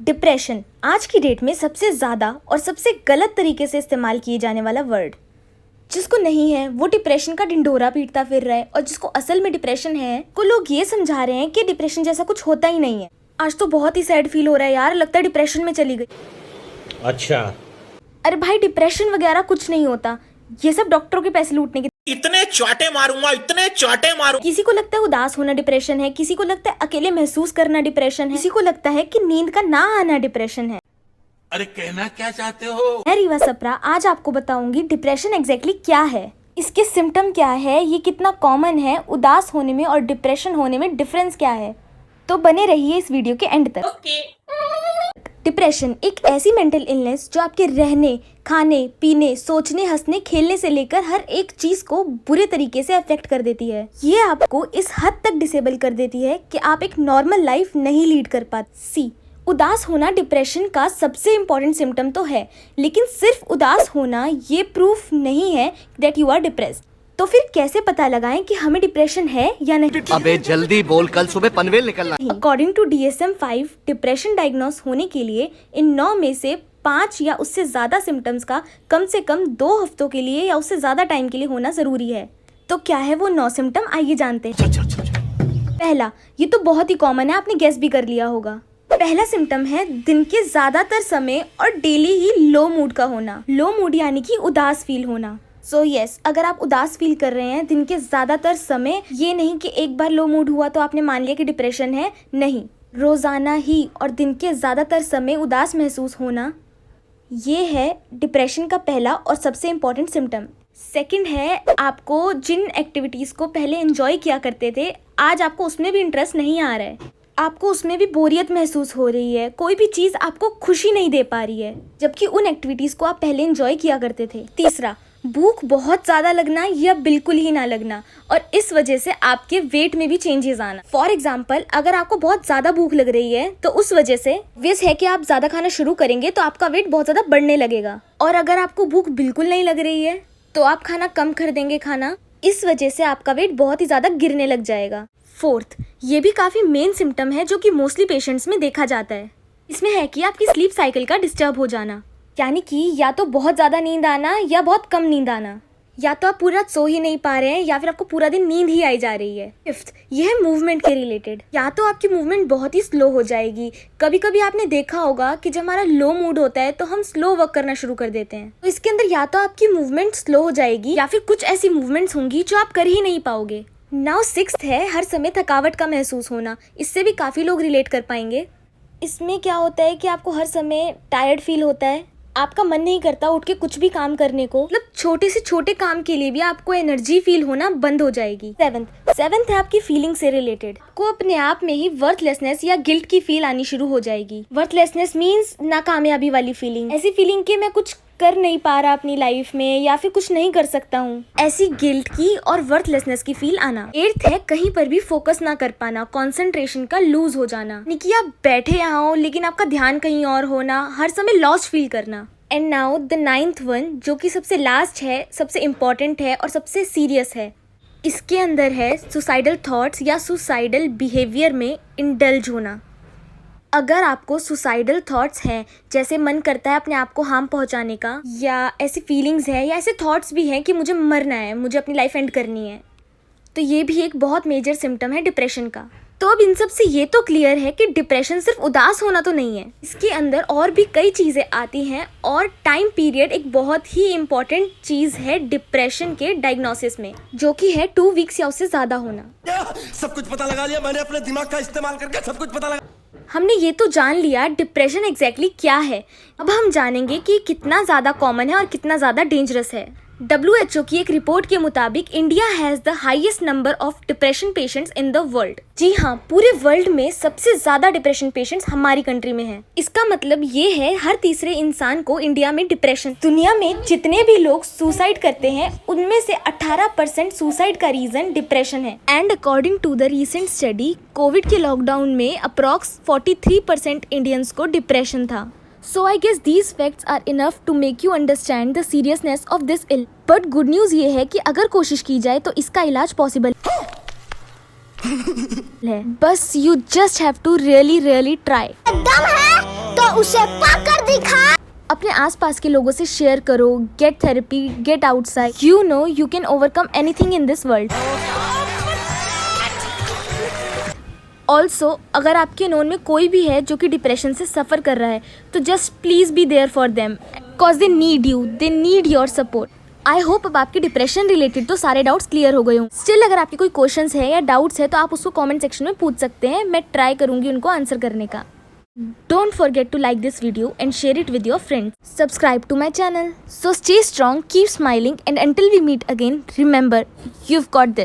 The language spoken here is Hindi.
डिप्रेशन आज की डेट में सबसे ज्यादा और सबसे गलत तरीके से इस्तेमाल किए जाने वाला वर्ड। जिसको नहीं है वो डिप्रेशन का ढिंढोरा पीटता फिर रहा है, और जिसको असल में डिप्रेशन है को लोग ये समझा रहे हैं कि डिप्रेशन जैसा कुछ होता ही नहीं है। आज तो बहुत ही सैड फील हो रहा है यार, लगता है डिप्रेशन में चली गई। अच्छा, अरे भाई डिप्रेशन वगैरह कुछ नहीं होता, ये सब डॉक्टरों के पैसे लूटने के। इतने चाटे मारूंगा, इतने चाटे मारूंगा। किसी को लगता है उदास होना डिप्रेशन है, किसी को लगता है अकेले महसूस करना डिप्रेशन है, किसी को लगता है कि नींद का ना आना डिप्रेशन है। अरे कहना क्या चाहते हो? मैं रीवा सप्रा आज आपको बताऊंगी डिप्रेशन एग्जैक्टली क्या है, इसके सिम्टम क्या है, ये कितना कॉमन है, उदास होने में और डिप्रेशन होने में डिफरेंस क्या है। तो बने रहिए इस वीडियो के एंड तक। डिप्रेशन एक ऐसी मेंटल इलनेस जो आपके रहने, खाने, पीने, सोचने, हंसने, खेलने से लेकर हर एक चीज को बुरे तरीके से अफेक्ट कर देती है। ये आपको इस हद तक डिसेबल कर देती है कि आप एक नॉर्मल लाइफ नहीं लीड कर पाते। उदास होना डिप्रेशन का सबसे इम्पोर्टेंट सिम्टम तो है, लेकिन सिर्फ उदास होना ये प्रूफ नहीं है दैट यू आर डिप्रेस्ड। तो फिर कैसे पता लगाएं कि हमें डिप्रेशन है या नहीं? अबे जल्दी बोल, कल सुबह पनवेल निकलना। According to DSM-5 depression diagnose होने के लिए इन 9 में से 5 या उससे ज्यादा सिम्टम्स का कम से कम 2 हफ्तों के लिए या उससे ज्यादा टाइम के लिए होना जरूरी है। तो क्या है वो 9 सिम्टम, आइए जानते हैं। पहला, ये तो बहुत ही कॉमन है, आपने गेस भी कर लिया होगा। पहला सिम्टम है दिन के ज्यादातर समय और डेली ही लो मूड का होना। लो मूड यानी कि उदास फील होना। सो यस, अगर आप उदास फील कर रहे हैं दिन के ज्यादातर समय, ये नहीं कि एक बार लो मूड हुआ तो आपने मान लिया कि डिप्रेशन है, नहीं, रोजाना ही और दिन के ज्यादातर समय उदास महसूस होना, ये है डिप्रेशन का पहला और सबसे इम्पोर्टेंट सिम्टम। सेकंड है, आपको जिन एक्टिविटीज को पहले एंजॉय किया करते थे आज आपको उसमें भी इंटरेस्ट नहीं आ रहा है, आपको उसमें भी बोरियत महसूस हो रही है, कोई भी चीज आपको खुशी नहीं दे पा रही है, जबकि उन एक्टिविटीज को आप पहले एंजॉय किया करते थे। तीसरा, भूख बहुत ज्यादा लगना या बिल्कुल ही ना लगना, और इस वजह से आपके वेट में भी चेंजेस आना। फॉर एग्जाम्पल, अगर आपको बहुत ज्यादा भूख लग रही है तो उस वजह से विस है कि आप ज्यादा खाना शुरू करेंगे तो आपका वेट बहुत ज्यादा बढ़ने लगेगा, और अगर आपको भूख बिल्कुल नहीं लग रही है तो आप खाना कम कर देंगे खाना, इस वजह से आपका वेट बहुत ही ज्यादा गिरने लग जाएगा। फोर्थ, ये भी काफी मेन सिम्टम है जो कि मोस्टली पेशेंट्स में देखा जाता है। इसमें है कि आपकी स्लीप साइकिल का डिस्टर्ब हो जाना, यानी कि या तो बहुत ज़्यादा नींद आना या बहुत कम नींद आना, या तो आप पूरा रात सो ही नहीं पा रहे हैं या फिर आपको पूरा दिन नींद ही आई जा रही है। फिफ्थ, ये है मूवमेंट के रिलेटेड, या तो आपकी मूवमेंट बहुत ही स्लो हो जाएगी। कभी कभी आपने देखा होगा कि जब हमारा लो मूड होता है तो हम स्लो वर्क करना शुरू कर देते हैं, तो इसके अंदर या तो आपकी मूवमेंट स्लो हो जाएगी या फिर कुछ ऐसी मूवमेंट्स होंगी जो आप कर ही नहीं पाओगे। नाउ सिक्स्थ है हर समय थकावट का महसूस होना, इससे भी काफ़ी लोग रिलेट कर पाएंगे। इसमें क्या होता है कि आपको हर समय टायर्ड फील होता है, आपका मन नहीं करता उठ के कुछ भी काम करने को, मतलब छोटे से छोटे काम के लिए भी आपको एनर्जी फील होना बंद हो जाएगी। सेवंथ है आपकी फीलिंग से रिलेटेड, को अपने आप में ही वर्थलेसनेस या गिल्ट की फील आनी शुरू हो जाएगी। वर्थलेसनेस मीन्स नाकामयाबी वाली फीलिंग, ऐसी फीलिंग कि मैं कुछ कर नहीं पा रहा अपनी लाइफ में या फिर कुछ नहीं कर सकता हूँ, ऐसी गिल्ट की और वर्थलेसनेस की फील आना। एट्थ है कहीं पर भी फोकस ना कर पाना, कंसंट्रेशन का लूज हो जाना, यानी कि आप बैठे यहाँ हो लेकिन आपका ध्यान कहीं और होना, हर समय लॉस्ट फील करना। And now the 9th one, जो कि सबसे लास्ट है, सबसे इम्पोर्टेंट है और सबसे सीरियस है। इसके अंदर है सुसाइडल थॉट्स या सुसाइडल बिहेवियर में इंडल्ज होना। अगर आपको सुसाइडल थॉट्स हैं, जैसे मन करता है अपने आप को हार्म पहुंचाने का, या ऐसी फीलिंग्स है या ऐसे थॉट्स भी हैं कि मुझे मरना है, मुझे अपनी लाइफ एंड करनी है, तो ये भी एक बहुत मेजर सिम्टम है डिप्रेशन का। तो अब इन सब से ये तो क्लियर है कि डिप्रेशन सिर्फ उदास होना तो नहीं है, इसके अंदर और भी कई चीज़ें आती हैं, और टाइम पीरियड एक बहुत ही इम्पोर्टेंट चीज़ है डिप्रेशन के डायग्नोसिस में, जो कि है 2 वीक्स या उससे ज़्यादा होना। सब कुछ पता लगा लिया मैंने, अपने दिमाग का इस्तेमाल करके सब कुछ पता लगा। हमने ये तो जान लिया डिप्रेशन एग्जैक्टली क्या है, अब हम जानेंगे कि कितना ज़्यादा कॉमन है और कितना ज़्यादा डेंजरस है। WHO की एक रिपोर्ट के मुताबिक India has the highest number of depression patients in the world. जी हाँ, पूरे वर्ल्ड में सबसे ज़्यादा डिप्रेशन पेशेंट्स हमारी कंट्री में हैं। इसका मतलब ये है हर तीसरे इंसान को इंडिया में डिप्रेशन। दुनिया में जितने भी लोग सुसाइड करते हैं उनमें से 18% सुसाइड का रीज़न डिप्रेशन है। And according to the recent study, Covid के लॉकडाउन में अप्रॉक्स 43% इंडियंस को डिप्रेशन था। So I guess these facts are enough to make you understand the seriousness of this ill. But good news ये है कि अगर कोशिश की जाए तो इसका इलाज पॉसिबल है, बस you just have to really try. दम है उसे पाकर दिखा। अपने आसपास के लोगों से शेयर करो, get therapy, get outside, you know you can overcome anything in this world. Also अगर आपके नोन में कोई भी है जो कि डिप्रेशन से सफ़र कर रहा है तो just please be there for them, because they need you, they need your support. I hope अब आपके डिप्रेशन रिलेटेड तो सारे डाउट्स क्लियर हो गए हों। स्टिल अगर आपके कोई क्वेश्चंस है या डाउट्स है तो आप उसको कमेंट सेक्शन में पूछ सकते हैं, मैं ट्राई करूँगी उनको आंसर करने का। Don't forget to like this video and share it with your friends. Subscribe to my channel. So stay strong, keep smiling, and until we meet again, remember, you've got this.